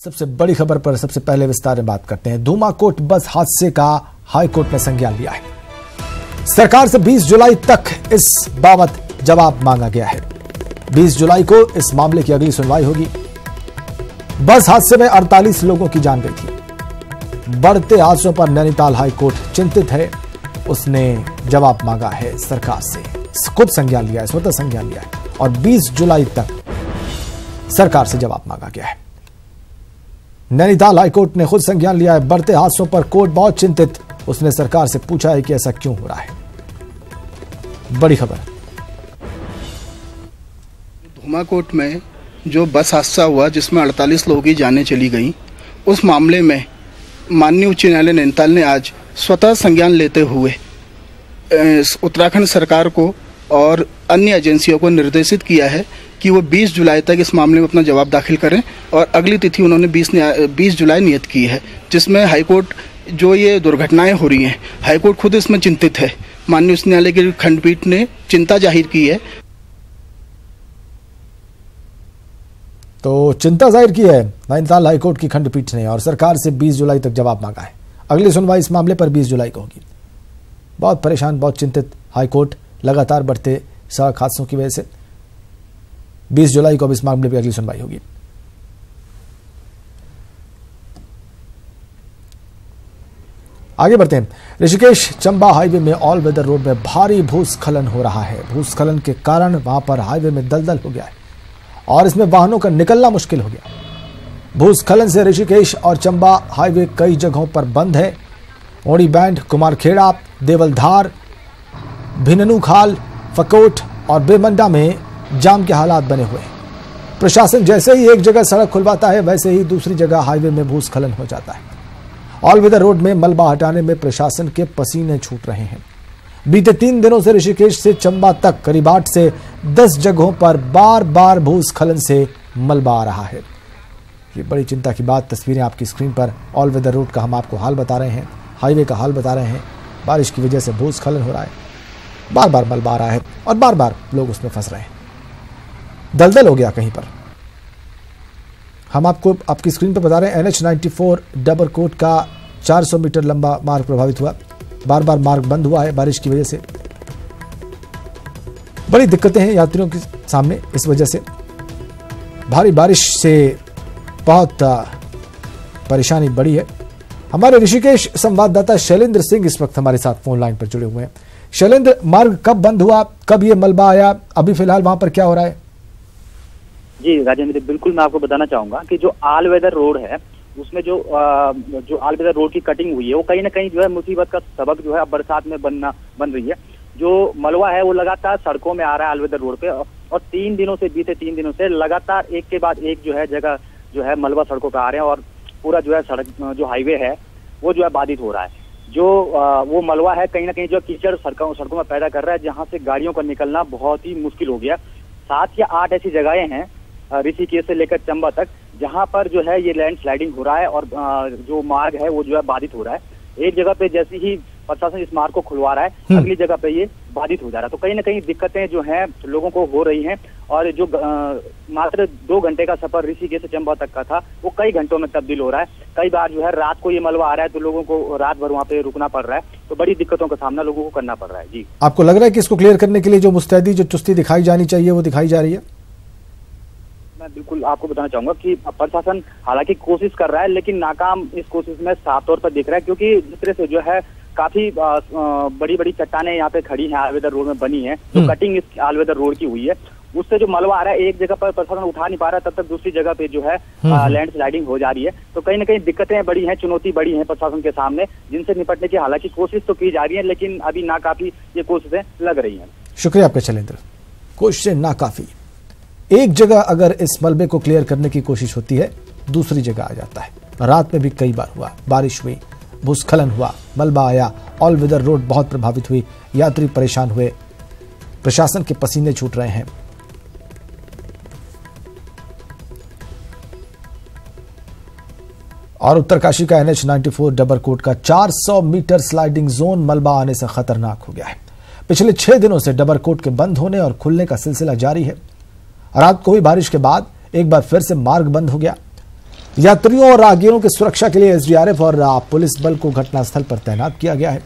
सबसे बड़ी खबर पर सबसे पहले विस्तार में बात करते हैं। धूमाकोट बस हादसे का हाईकोर्ट ने संज्ञान लिया है। सरकार से 20 जुलाई तक इस बाबत जवाब मांगा गया है। 20 जुलाई को इस मामले की अगली सुनवाई होगी। बस हादसे में 48 लोगों की जान गई थी। बढ़ते हादसों पर नैनीताल हाईकोर्ट चिंतित है। उसने जवाब मांगा है सरकार से, खुद संज्ञान लिया है, स्वतः संज्ञान लिया है और 20 जुलाई तक सरकार से जवाब मांगा गया है। नैनीताल हाईकोर्ट ने खुद संज्ञान लिया है। बढ़ते हादसों पर कोर्ट बहुत चिंतित। उसने सरकार से पूछा है कि ऐसा क्यों हो रहा है। बड़ी खबर। धूमाकोट में जो बस हादसा हुआ जिसमें 48 लोगों की जानें चली गई, उस मामले में माननीय उच्च न्यायालय नैनीताल ने आज स्वतः संज्ञान लेते हुए उत्तराखंड सरकार को और अन्य एजेंसियों को निर्देशित किया है कि वो 20 जुलाई तक इस मामले में अपना जवाब दाखिल करें और अगली तिथि उन्होंने 20 जुलाई नियत की है, जिसमें हाईकोर्ट जो ये दुर्घटनाएं हो रही हैं, हाईकोर्ट खुद इसमें चिंतित है। माननीय उच्च न्यायालय की खंडपीठ ने चिंता जाहिर की है। तो चिंता जाहिर की है नैनीताल हाईकोर्ट की खंडपीठ ने और सरकार से 20 जुलाई तक जवाब मांगा है। अगली सुनवाई इस मामले पर 20 जुलाई को होगी। बहुत परेशान, बहुत चिंतित हाईकोर्ट लगातार बढ़ते सड़क हादसों की वजह से। 20 जुलाई को अब इस मामले पर अगली सुनवाई होगी। आगे बढ़ते हैं। ऋषिकेश चंबा हाईवे में ऑल वेदर रोड में भारी भूस्खलन हो रहा है। भूस्खलन के कारण वहां पर हाईवे में दलदल हो गया है और इसमें वाहनों का निकलना मुश्किल हो गया। भूस्खलन से ऋषिकेश और चंबा हाईवे कई जगहों पर बंद है। ओड़ी बैंड, कुमारखेड़ा, देवलधार, भिननुखाल, फकोट और बेमंडा में जाम के हालात बने हुए हैं। प्रशासन जैसे ही एक जगह सड़क खुलवाता है वैसे ही दूसरी जगह हाईवे में भूस्खलन हो जाता है। ऑल वेदर रोड में मलबा हटाने में प्रशासन के पसीने छूट रहे हैं। बीते 3 दिनों से ऋषिकेश से चंबा तक करीब 8 से 10 जगहों पर बार बार भूस्खलन से मलबा आ रहा है। ये बड़ी चिंता की बात। तस्वीरें आपकी स्क्रीन पर। ऑल वेदर रोड का हम आपको हाल बता रहे हैं, हाईवे का हाल बता रहे हैं। बारिश की वजह से भूस्खलन हो रहा है, बार बार मलबा आ रहा है और बार बार लोग उसमें फंस रहे हैं। दलदल हो गया कहीं पर। हम आपको आपकी स्क्रीन पर बता रहे हैं NH-94 डबरकोट का 400 मीटर लंबा मार्ग प्रभावित हुआ। बार बार मार्ग बंद हुआ है बारिश की वजह से। बड़ी दिक्कतें हैं यात्रियों के सामने। इस वजह से भारी बारिश से बहुत परेशानी बढ़ी है। हमारे ऋषिकेश संवाददाता शैलेंद्र सिंह इस वक्त हमारे साथ फोन लाइन पर जुड़े हुए हैं। शैलेंद्र, मार्ग कब बंद हुआ, कब ये मलबा आया, अभी फिलहाल वहां पर क्या हो रहा है? जी राजेंद्र, बिल्कुल मैं आपको बताना चाहूंगा कि जो ऑल वेदर रोड है उसमें जो ऑल वेदर रोड की कटिंग हुई है वो कहीं ना कहीं जो है मुसीबत का सबक जो है अब बरसात में बन रही है। जो मलबा है वो लगातार सड़कों में आ रहा है ऑल वेदर रोड पे और बीते 3 दिनों से लगातार एक के बाद एक जो है जगह जो है मलबा सड़कों पे आ रहे हैं और पूरा जो है सड़क जो हाईवे है वो जो है बाधित हो रहा है। जो वो मलबा है कहीं ना कहीं जो कीचड़ सड़कों में पैदा कर रहा है, जहाँ से गाड़ियों का निकलना बहुत ही मुश्किल हो गया। 7 या 8 ऐसी जगहें हैं ऋषिकेश से लेकर चंबा तक जहां पर जो है ये लैंड स्लाइडिंग हो रहा है और जो मार्ग है वो जो है बाधित हो रहा है। एक जगह पे जैसे ही प्रशासन इस मार्ग को खुलवा रहा है अगली जगह पे ये बाधित हो जा रहा है। तो कहीं ना कहीं दिक्कतें जो हैं लोगों को हो रही हैं और जो मात्र 2 घंटे का सफर ऋषिकेश से चंबा तक का था वो कई घंटों में तब्दील हो रहा है। कई बार जो है रात को ये मलबा आ रहा है तो लोगों को रात भर वहाँ पे रुकना पड़ रहा है। तो बड़ी दिक्कतों का सामना लोगों को करना पड़ रहा है। जी, आपको लग रहा है कि इसको क्लियर करने के लिए जो मुस्तैदी, जो चुस्ती दिखाई जानी चाहिए वो दिखाई जा रही है? मैं बिल्कुल आपको बताना चाहूंगा कि प्रशासन हालांकि कोशिश कर रहा है लेकिन नाकाम इस कोशिश में साफ तौर पर दिख रहा है, क्योंकि जिस तरह से जो है काफी बड़ी बड़ी चट्टानें यहाँ पे खड़ी हैं ऑल वेदर रोड में बनी है। जो कटिंग इस ऑल वेदर रोड की हुई है उससे जो मलबा आ रहा है एक जगह पर प्रशासन उठा नहीं पा रहा है, तब तक दूसरी जगह पे जो है लैंड स्लाइडिंग हो जा रही है। तो कहीं ना कहीं दिक्कतें बड़ी हैं, चुनौती बड़ी है प्रशासन के सामने, जिनसे निपटने की हालांकि कोशिश तो की जा रही है लेकिन अभी नाकाफी ये कोशिशें लग रही हैं। शुक्रिया आपका शैलेंद्र। कोशिशें नाकाफी। एक जगह अगर इस मलबे को क्लियर करने की कोशिश होती है दूसरी जगह आ जाता है। रात में भी कई बार हुआ, बारिश हुई, भूस्खलन हुआ, मलबा आया, ऑल वेदर रोड बहुत प्रभावित हुई, यात्री परेशान हुए, प्रशासन के पसीने छूट रहे हैं। और उत्तरकाशी का NH-94 डबरकोट का 400 मीटर स्लाइडिंग जोन मलबा आने से खतरनाक हो गया है। पिछले 6 दिनों से डबरकोट के बंद होने और खुलने का सिलसिला जारी है। रात को हुई बारिश के बाद एक बार फिर से मार्ग बंद हो गया। यात्रियों और राहगीरों की सुरक्षा के लिए एसडीआरएफ और पुलिस बल को घटनास्थल पर तैनात किया गया है।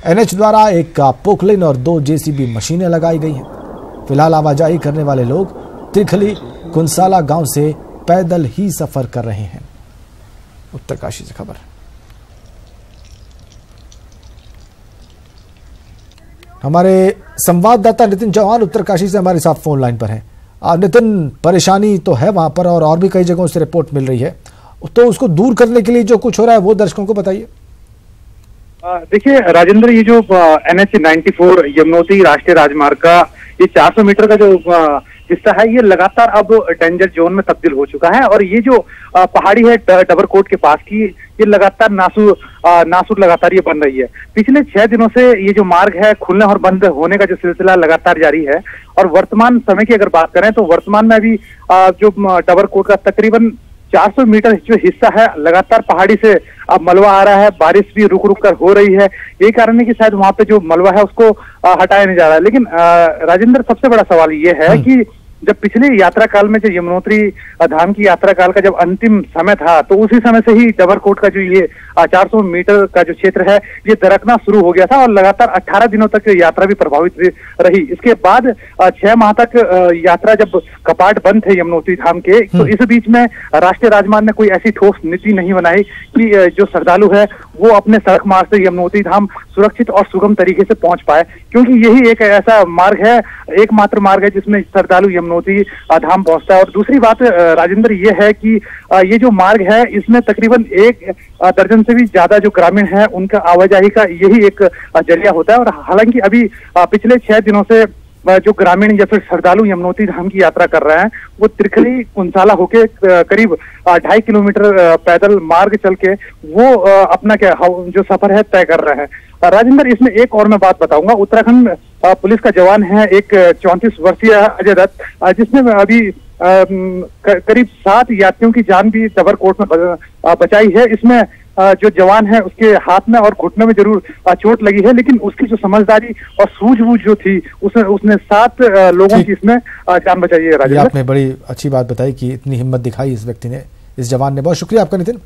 एनएच द्वारा एक पोकलेन और 2 जेसीबी मशीनें लगाई गई हैं। फिलहाल आवाजाही करने वाले लोग त्रिखली कुंसाला गांव से पैदल ही सफर कर रहे हैं। उत्तरकाशी से खबर। हमारे संवाददाता नितिन चौहान उत्तरकाशी से हमारे साथ फोन लाइन पर हैं। नितिन, परेशानी तो है वहां पर और भी कई जगहों से रिपोर्ट मिल रही है, तो उसको दूर करने के लिए जो कुछ हो रहा है वो दर्शकों को बताइए। देखिए राजेंद्र, ये जो NH 94 यमुनोत्री राष्ट्रीय राजमार्ग का ये 400 मीटर का जो हिस्सा है, ये लगातार अब डेंजर जोन में तब्दील हो चुका है। और ये जो पहाड़ी है डबरकोट के पास की, ये लगातार नासूर लगातार ये बन रही है। पिछले 6 दिनों से ये जो मार्ग है खुलने और बंद होने का जो सिलसिला लगातार जारी है। और वर्तमान समय की अगर बात करें तो वर्तमान में अभी जो डबरकोट का तकरीबन 400 मीटर जो हिस्सा है, लगातार पहाड़ी से अब मलबा आ रहा है। बारिश भी रुक रुक कर हो रही है। यही कारण है कि शायद वहां पे जो मलबा है उसको हटाया नहीं जा रहा है। लेकिन राजेंद्र, सबसे बड़ा सवाल ये है कि जब पिछले यात्रा काल में जो यमुनोत्री धाम की यात्रा काल का जब अंतिम समय था, तो उसी समय से ही डबरकोट का जो ये 400 मीटर का जो क्षेत्र है ये दरकना शुरू हो गया था और लगातार 18 दिनों तक यात्रा भी प्रभावित रही। इसके बाद 6 माह तक यात्रा जब कपाट बंद थे यमुनोत्री धाम के, तो इस बीच में राष्ट्रीय राजमार्ग ने कोई ऐसी ठोस नीति नहीं बनाई कि जो श्रद्धालु है वो अपने सड़क मार्ग से यमुनोत्री धाम सुरक्षित और सुगम तरीके से पहुंच पाए, क्योंकि यही एक ऐसा मार्ग है, एकमात्र मार्ग है जिसमें श्रद्धालु यमुनोत्री धाम पहुंचता है। और दूसरी बात राजेंद्र ये है कि ये जो मार्ग है इसमें तकरीबन 1 दर्जन से भी ज्यादा जो ग्रामीण है उनका आवाजाही का यही एक जरिया होता है। और हालांकि अभी पिछले 6 दिनों से जो ग्रामीण या फिर श्रद्धालु यमुनोत्री धाम की यात्रा कर रहे हैं वो त्रिखली कुंसाला होके करीब 2.5 किलोमीटर पैदल मार्ग चल के वो अपना जो सफर है तय कर रहे हैं। राजेंद्र, इसमें एक और मैं बात बताऊंगा। उत्तराखंड पुलिस का जवान है एक 34 वर्षीय अजय दत्त, जिसने अभी करीब 7 यात्रियों की जान भी डबरकोट में बचाई है। इसमें जो जवान है उसके हाथ में और घुटने में जरूर चोट लगी है, लेकिन उसकी जो समझदारी और सूझबूझ जो थी उसने 7 लोगों की इसमें जान बचाई है। राजेंद्र, आपने बड़ी अच्छी बात बताई कि इतनी हिम्मत दिखाई इस व्यक्ति ने, इस जवान ने। बहुत शुक्रिया आपका नितिन।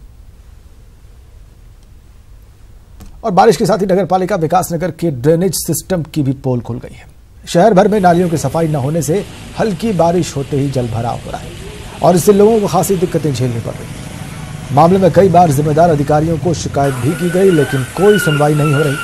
और बारिश के साथ ही नगर पालिका विकासनगर के ड्रेनेज सिस्टम की भी पोल खुल गई है। शहर भर में नालियों की सफाई न होने से हल्की बारिश होते ही जल भराव हो रहा है और इससे लोगों को खासी दिक्कतें झेलनी पड़ रही है। मामले में कई बार जिम्मेदार अधिकारियों को शिकायत भी की गई, लेकिन कोई सुनवाई नहीं हो रही।